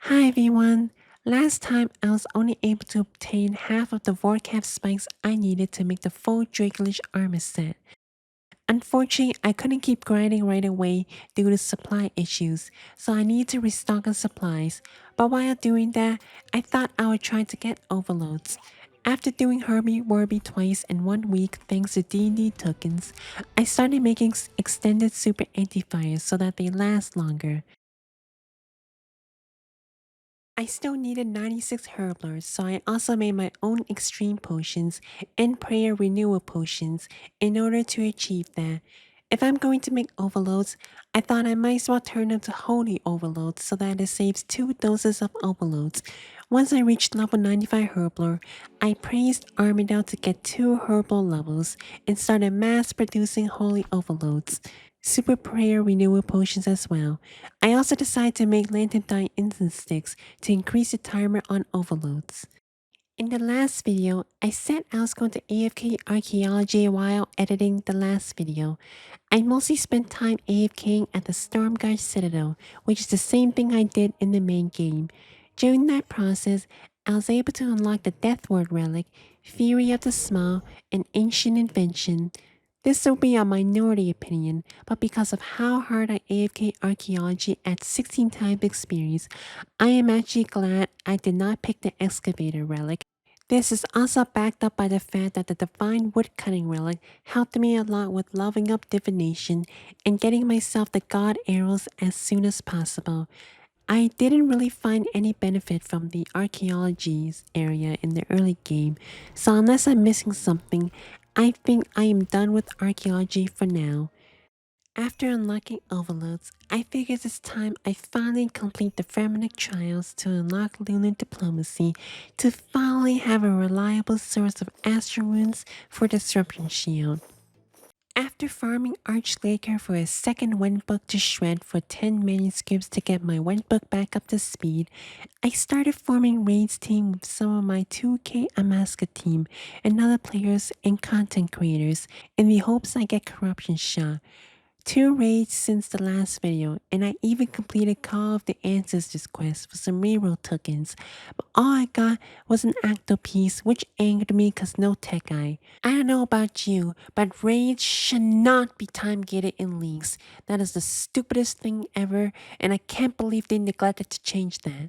Hi everyone! Last time I was only able to obtain half of the Vorkath spikes I needed to make the full Dracolich Armour set. Unfortunately, I couldn't keep grinding right away due to supply issues, so I need to restock on supplies. But while doing that, I thought I would try to get overloads. After doing Herbie Warby twice in 1 week thanks to D&D tokens, I started making extended super anti-fires so that they last longer. I still needed 96 herblers, so I also made my own extreme potions and prayer renewal potions in order to achieve that. If I'm going to make overloads, I thought I might as well turn them to holy overloads so that it saves 2 doses of overloads. Once I reached level 95 herbler, I praised Armidale to get 2 herbal levels and started mass producing holy overloads. Super prayer renewal potions as well. I also decided to make lantern dye incense sticks to increase the timer on overloads. In the last video, I said I was going to AFK archaeology while editing the last video. I mostly spent time AFKing at the Stormguard Citadel, which is the same thing I did in the main game. During that process, I was able to unlock the Deathward Relic, Fury of the Small, and Ancient Invention. This will be a minority opinion, but because of how hard I AFK archaeology at 16 times experience, I am actually glad I did not pick the Excavator Relic. This is also backed up by the fact that the Divine Woodcutting Relic helped me a lot with leveling up divination and getting myself the God Arrows as soon as possible. I didn't really find any benefit from the archaeologies area in the early game, so unless I'm missing something, I think I am done with archaeology for now. After unlocking overloads, I figured it's time I finally complete the Fremennik trials to unlock lunar diplomacy to finally have a reliable source of astral runes for Disruption Shield. After farming Archlaker for a second Wendbook to shred for 10 manuscripts to get my Wendbook back up to speed, I started forming raids team with some of my 2K Amaska team and other players and content creators in the hopes I get Corruption Shot. 2 raids since the last video, and I even completed Call of the Ancestors quest for some reroll tokens, but all I got was an Acto piece which angered me cause no tech eye. I don't know about you, but raids should not be time gated in leagues. That is the stupidest thing ever, and I can't believe they neglected to change that.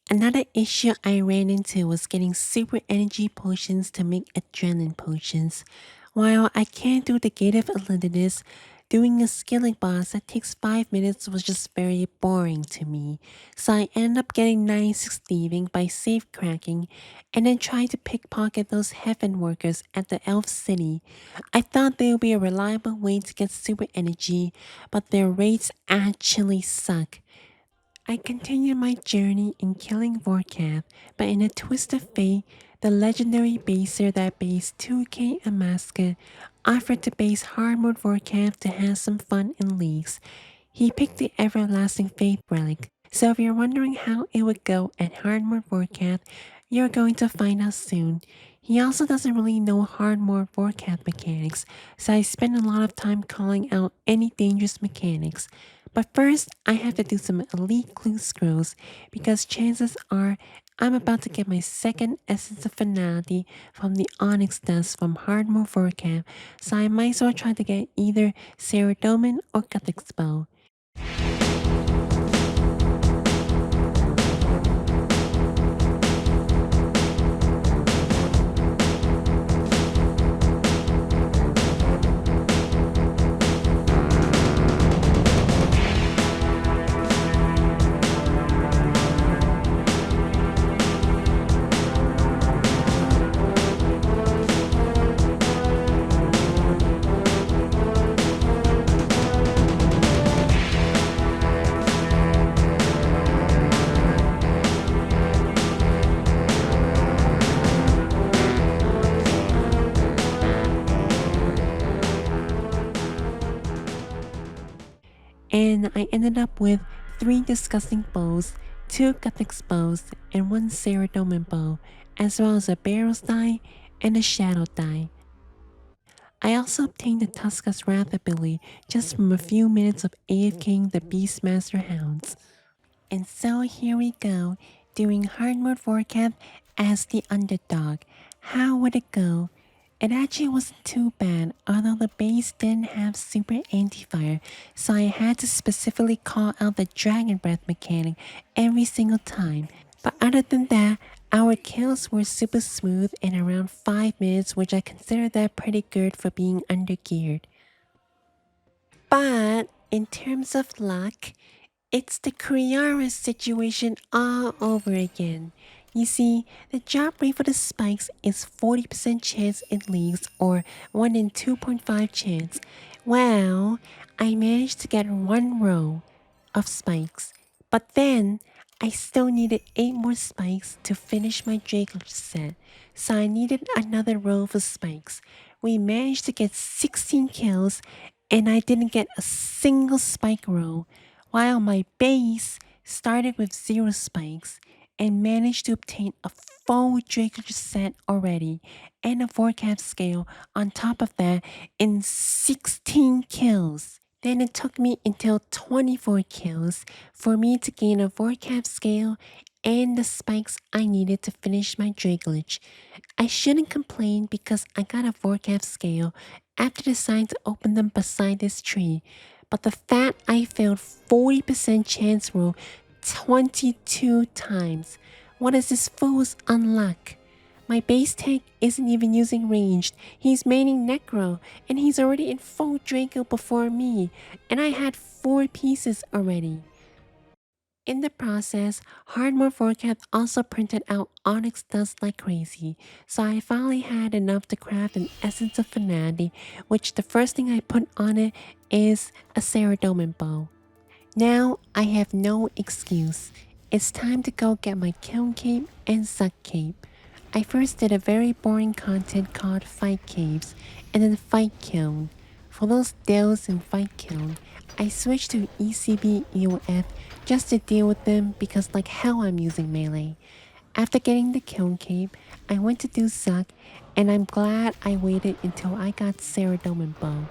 Another issue I ran into was getting super energy potions to make adrenaline potions. While I can't do the Gate of Elendidus, doing a skilling boss that takes 5 minutes was just very boring to me, so I ended up getting 96 thieving by safe cracking and then tried to pickpocket those heaven workers at the Elf City. I thought they would be a reliable way to get super energy, but their rates actually suck. I continued my journey in killing Vorkath, but in a twist of fate, the legendary baser that based 2K Amaska offered to base hard mode Vorkath to have some fun in leagues. He picked the Everlasting Faith Relic, so if you're wondering how it would go at hard mode Vorkath, you're going to find out soon. He also doesn't really know hard mode Vorkath mechanics, so I spend a lot of time calling out any dangerous mechanics. But first, I have to do some elite clue scrolls because chances are I'm about to get my second Essence of Finality from the Onyx Dust from Hardmore Vorkath, so I might as well try to get either Saradomin or Gothic Spell. And I ended up with 3 disgusting bows, 2 Gothic bows, and 1 Saradomin bow, as well as a Barrels die and a Shadow die. I also obtained the Tuska's Wrath ability just from a few minutes of AFKing the Beastmaster hounds. And so here we go, doing hard mode Vorkath as the underdog. How would it go? It actually wasn't too bad, although the base didn't have super anti-fire, so I had to specifically call out the dragon breath mechanic every single time. But other than that, our kills were super smooth in around 5 minutes, which I consider that pretty good for being undergeared. But in terms of luck, it's the Kriara situation all over again. You see, the drop rate for the spikes is 40% chance it leaves or 1 in 2.5 chance. Well, I managed to get 1 row of spikes, but then I still needed 8 more spikes to finish my Dracolich set, so I needed another row of spikes. We managed to get 16 kills and I didn't get a single spike row, while my base started with 0 spikes and managed to obtain a full Dracolich set already and a Vorkath scale on top of that in 16 kills. Then it took me until 24 kills for me to gain a Vorkath scale and the spikes I needed to finish my Dracolich. I shouldn't complain because I got a Vorkath scale after deciding to open them beside this tree, but the fact I failed 40% chance roll 22 times. What is this fool's unluck? My base tank isn't even using ranged. He's maining Necro, and he's already in full Draco before me, and I had 4 pieces already. In the process, Hardmore Vorkath also printed out Onyx dust like crazy, so I finally had enough to craft an Essence of Finality, which the first thing I put on it is a Ceradomin bow. Now I have no excuse. It's time to go get my Kiln Cape and Suck Cape. I first did a very boring content called Fight Caves, and then Fight Kiln. For those deals in Fight Kiln, I switched to ECB EOF just to deal with them because like hell I'm using melee. After getting the Kiln Cape, I went to do Suck, and I'm glad I waited until I got Ceradomin Bow.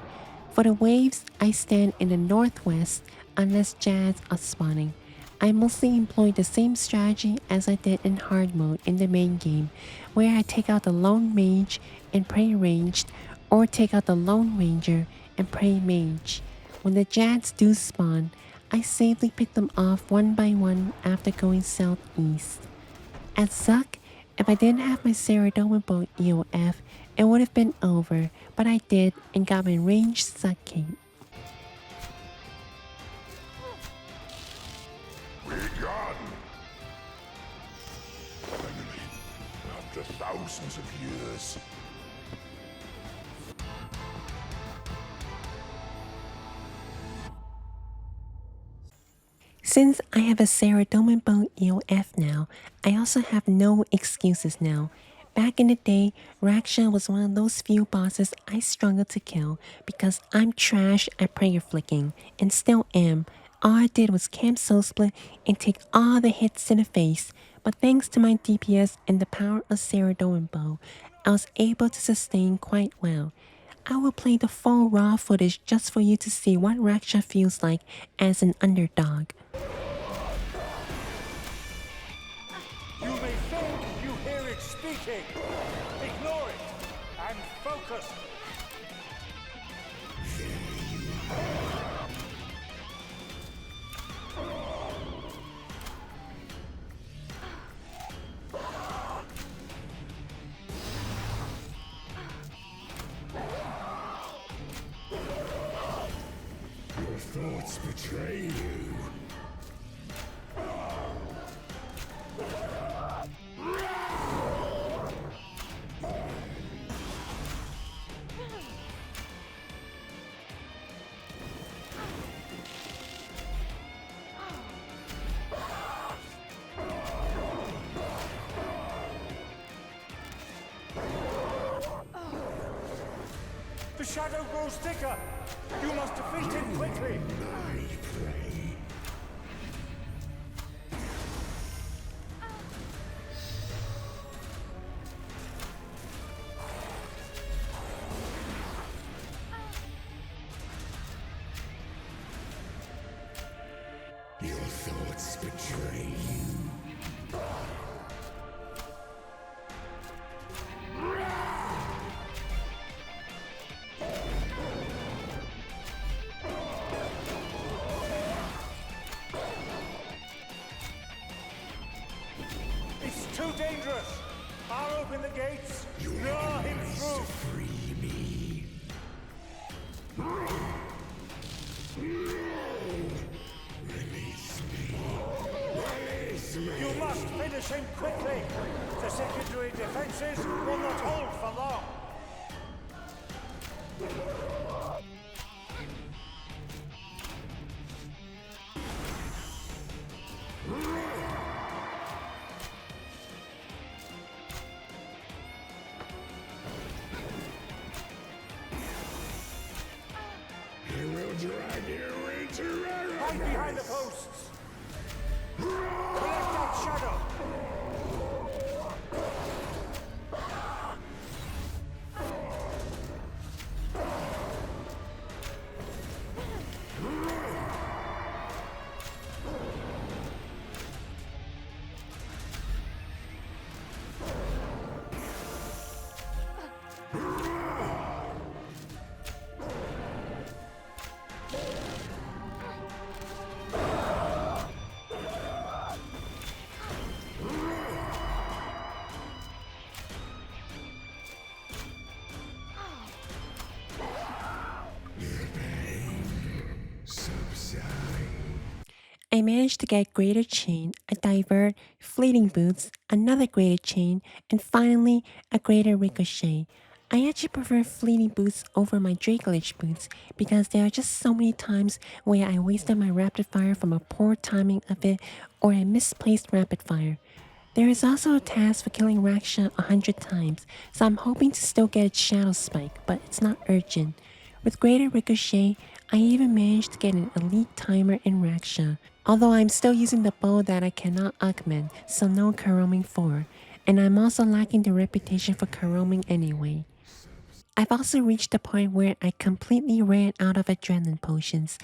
For the waves, I stand in the northwest unless Jads are spawning. I mostly employ the same strategy as I did in hard mode in the main game, where I take out the lone mage and pray ranged, or take out the lone ranger and pray mage. When the Jads do spawn, I safely pick them off one by one after going southeast. At Zuck, if I didn't have my Ceradomin Bow EOF, it would have been over, but I did and got my ranged Zuck Cape. Begun! Enemy, after thousands of years. Since I have a Ceradomin Bow EOF now, I also have no excuses now. Back in the day, Raksha was one of those few bosses I struggled to kill because I'm trash at prayer flicking, and still am. All I did was camp soul split and take all the hits to the face, but thanks to my DPS and the power of Ceradomin Bow, I was able to sustain quite well. I will play the full raw footage just for you to see what Raksha feels like as an underdog. You may think you hear it speaking. Ignore it and focus. Your thoughts betray you. The shadow grows thicker. You must defeat him quickly. My prey. Your thoughts betray too dangerous. I'll open the gates. Draw him through. Free me. Release me. Release me. You must finish him quickly. The secondary defenses will not hold for long. I will drag you into Hide behind the posts. Collect that shadow. I managed to get Greater Chain, a Divert, Fleeting Boots, another Greater Chain, and finally a Greater Ricochet. I actually prefer Fleeting Boots over my Dracolich Boots because there are just so many times where I wasted my Rapid Fire from a poor timing of it or a misplaced Rapid Fire. There is also a task for killing Raksha 100 times, so I'm hoping to still get its Shadow Spike, but it's not urgent. With Greater Ricochet, I even managed to get an Elite Timer in Raksha, although I'm still using the bow that I cannot augment, so no Karoming 4, and I'm also lacking the reputation for Karoming anyway. I've also reached the point where I completely ran out of adrenaline potions.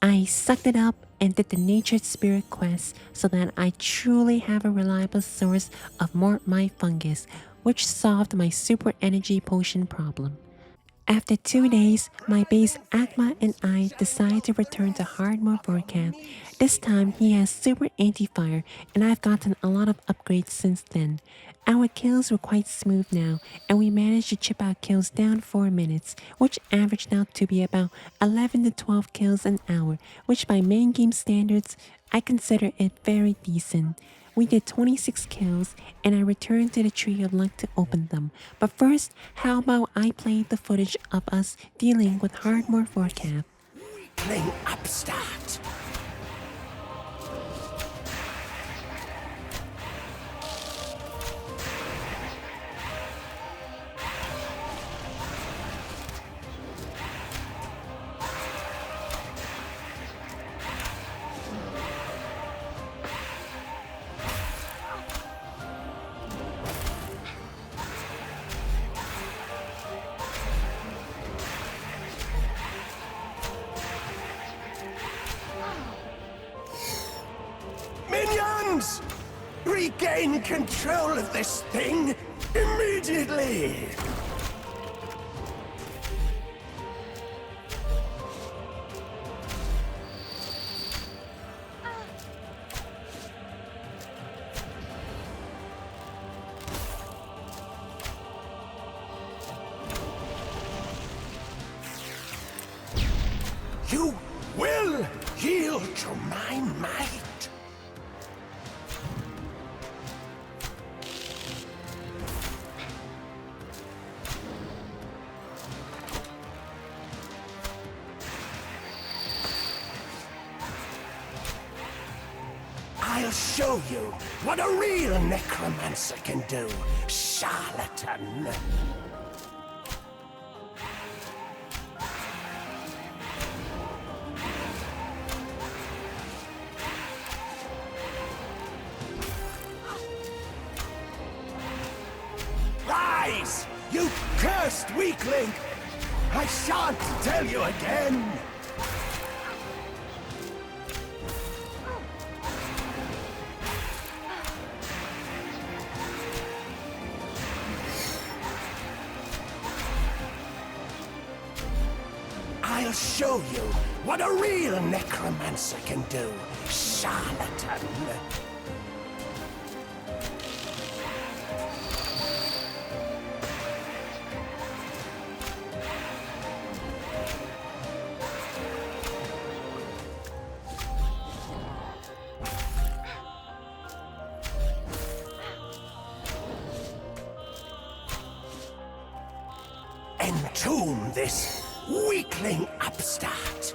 I sucked it up and did the Natured Spirit quest so that I truly have a reliable source of Mort My Fungus, which solved my super energy potion problem. After 2 days, my base Akma and I decided to return to Hardmore Vorkath. This time he has super anti-fire and I've gotten a lot of upgrades since then. Our kills were quite smooth now and we managed to chip our kills down 4 minutes, which averaged out to be about 11 to 12 kills an hour, which by main game standards, I consider it very decent. We did 26 kills, and I returned to the Tree of Luck to open them. But first, how about I play the footage of us dealing with Hardmore Vorkath? Playing upstart. Minions! Regain control of this thing immediately! You will yield to my might! I'll show you what a real necromancer can do, charlatan. Rise, you cursed weakling! I shan't tell you again! I'll show you what a real necromancer can do, charlatan. entomb this weakling upstart.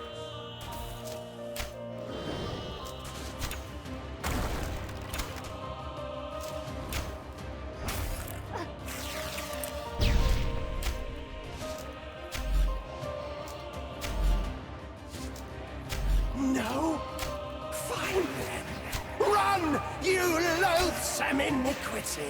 No? Fine then. Run, you loathsome iniquity!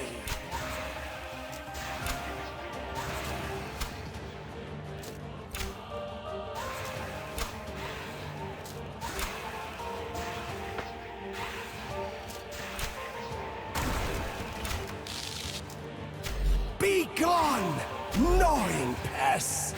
Be gone, gnawing pest!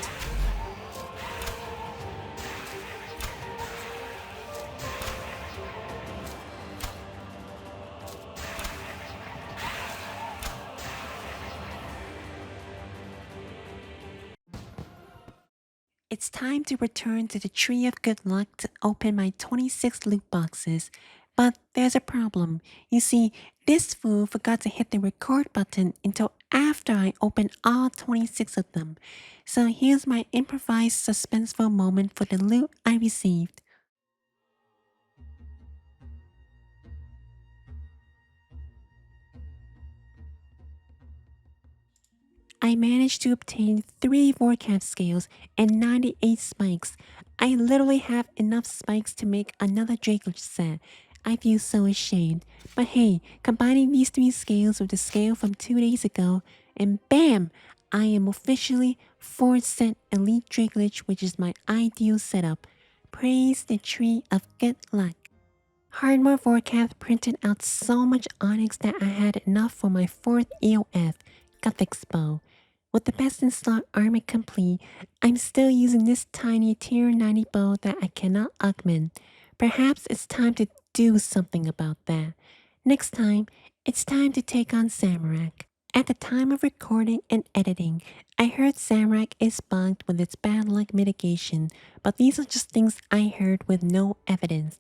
It's time to return to the Tree of Good Luck to open my 26 loot boxes. But there's a problem. You see, this fool forgot to hit the record button until after I opened all 26 of them. So here's my improvised suspenseful moment for the loot I received. I managed to obtain 3 Vorkath scales and 98 spikes. I literally have enough spikes to make another Dracolich set. I feel so ashamed. But hey, combining these 3 scales with the scale from 2 days ago, and bam! I am officially 4th set Elite Dracolich, which is my ideal setup. Praise the Tree of Good Luck. Hardmore Vorkath printed out so much onyx that I had enough for my 4th EOF, Gothic's Bow. With the best in slot armor complete, I'm still using this tiny tier 90 bow that I cannot augment. Perhaps it's time to do something about that. Next time, it's time to take on Zamorak. At the time of recording and editing, I heard Zamorak is bugged with its bad luck mitigation, but these are just things I heard with no evidence.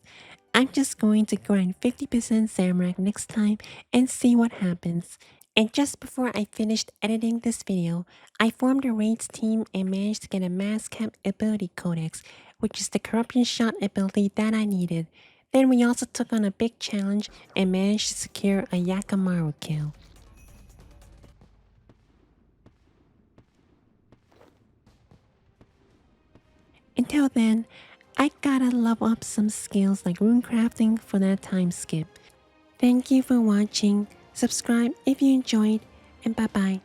I'm just going to grind 50% Zamorak next time and see what happens. And just before I finished editing this video, I formed a raids team and managed to get a mass camp ability codex, which is the corruption shot ability that I needed. Then we also took on a big challenge and managed to secure a Yakamaru kill. Until then, I gotta level up some skills like rune crafting for that time skip. Thank you for watching, subscribe if you enjoyed, and bye bye.